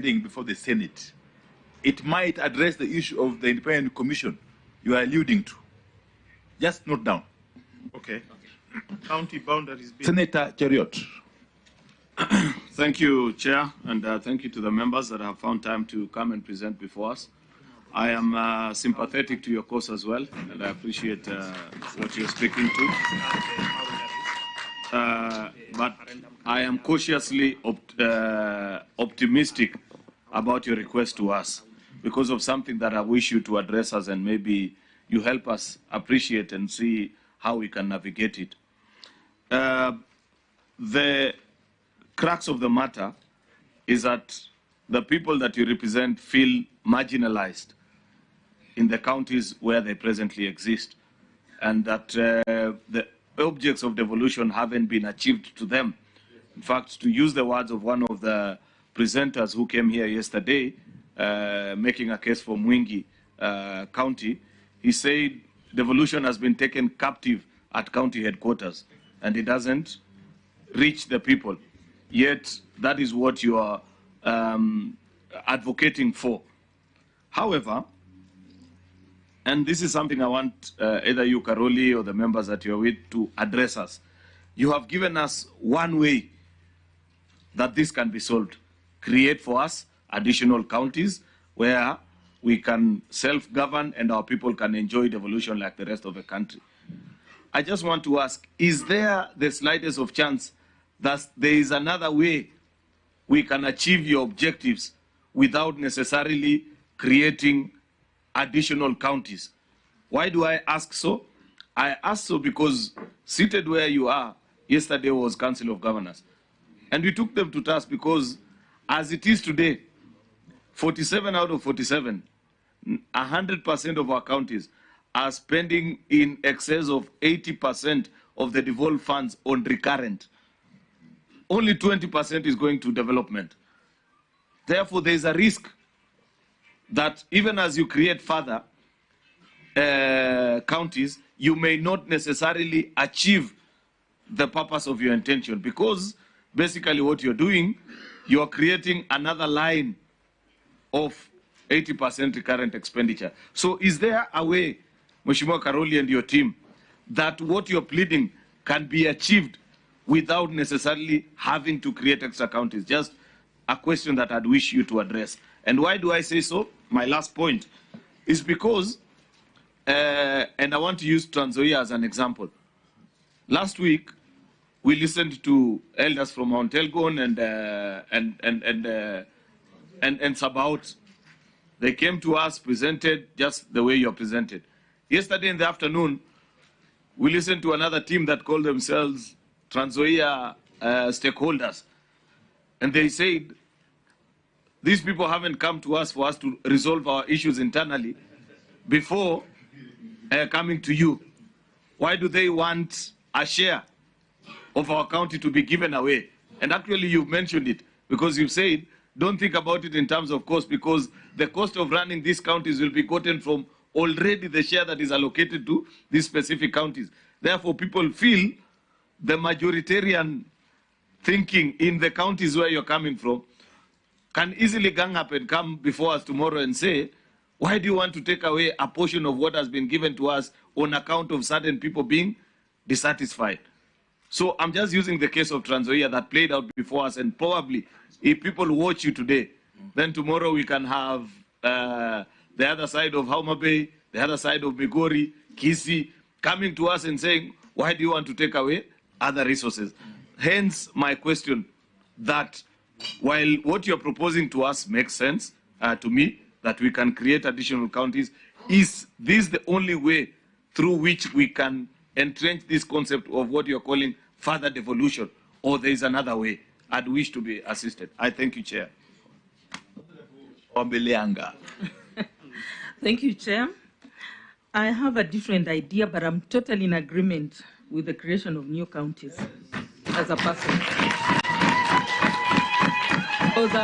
before the Senate, it might address the issue of the independent commission you are alluding to. Just note down. Okay. County boundaries. Senator Cheruiyot. Thank you, Chair, and thank you to the members that have found time to come and present before us. I am sympathetic to your cause as well, and I appreciate what you're speaking to. But I am cautiously optimistic about your request to us because of something that I wish you to address us, and maybe you help us appreciate and see how we can navigate it. The crux of the matter is that the people that you represent feel marginalized in the counties where they presently exist, and that the objects of devolution haven't been achieved to them. In fact, to use the words of one of the presenters who came here yesterday, making a case for Mwingi County, he said devolution has been taken captive at county headquarters and it doesn't reach the people. Yet that is what you are advocating for. However, and this is something I want either you, Karoli, or the members that you're with to address us. You have given us one way that this can be solved. Create for us additional counties where we can self-govern and our people can enjoy devolution like the rest of the country. I just want to ask, is there the slightest of chance that there is another way we can achieve your objectives without necessarily creating additional counties? Why do I ask so? I ask so because seated where you are, yesterday was Council of Governors. And we took them to task because as it is today, 47 out of 47, 100% of our counties are spending in excess of 80% of the devolved funds on recurrent. Only 20% is going to development. Therefore, there is a risk that even as you create further counties, you may not necessarily achieve the purpose of your intention, because basically what you're doing, you're creating another line of 80% recurrent expenditure. So is there a way, Mheshimiwa Karoli and your team, that what you're pleading can be achieved without necessarily having to create extra counties? Just a question that I'd wish you to address. And why do I say so? My last point is because, and I want to use Trans Nzoia as an example. Last week, we listened to elders from Mount Elgon and Sabaot. They came to us, presented just the way you're presented. Yesterday in the afternoon, we listened to another team that called themselves Trans Nzoia stakeholders. And they said, these people haven't come to us for us to resolve our issues internally before coming to you. Why do they want a share of our county to be given away? And actually you've mentioned it, because you've said, don't think about it in terms of cost, because the cost of running these counties will be gotten from already the share that is allocated to these specific counties. Therefore, people feel the majoritarian thinking in the counties where you're coming from can easily gang up and come before us tomorrow and say, why do you want to take away a portion of what has been given to us on account of certain people being dissatisfied? So I'm just using the case of Trans Nzoia that played out before us, and probably if people watch you today, then tomorrow we can have the other side of Homa Bay, the other side of Migori, Kisii, coming to us and saying, why do you want to take away other resources? Hence my question that while what you're proposing to us makes sense to me, that we can create additional counties, is this the only way through which we can entrench this concept of what you're calling further devolution, or there is another way? I'd wish to be assisted. I thank you, Chair. Thank you, Chair. I have a different idea, but I'm totally in agreement with the creation of new counties as a person. Because